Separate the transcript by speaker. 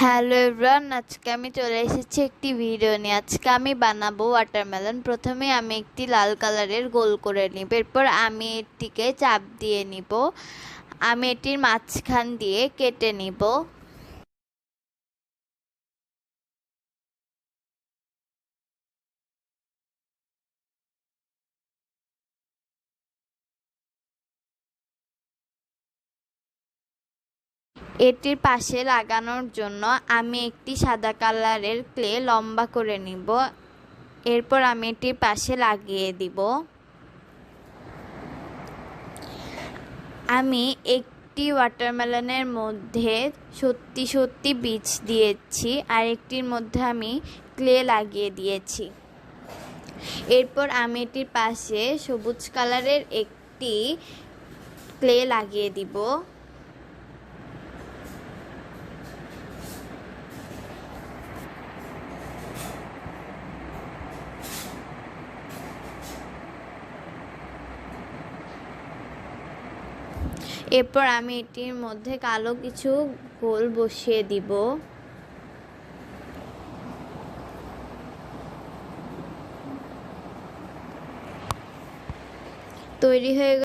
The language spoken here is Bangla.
Speaker 1: হ্যালো এভরিওয়ান, আজকে আমি চলে এসেছি একটি ভিডিও নিয়ে। আজকে আমি বানাবো ওয়াটারমেলন। প্রথমে আমি একটি লাল কালারের গোল করে নিব, এরপর আমি এটিকে চাপ দিয়ে নিব। আমি এটির মাঝখান দিয়ে কেটে নিব। এটির পাশে লাগানোর জন্য আমি একটি সাদা কালারের ক্লে লম্বা করে নিব, এরপর আমি এটির পাশে লাগিয়ে দিব। আমি একটি ওয়াটারমেলনের মধ্যে সত্যি বীজ দিয়েছি, আর একটির মধ্যে আমি ক্লে লাগিয়ে দিয়েছি। এরপর আমি এটির পাশে সবুজ কালারের একটি ক্লে লাগিয়ে দিব। এরপর আমি এটির মধ্যে কালো কিছু গোল বসিয়ে দিব। তৈরি হয়ে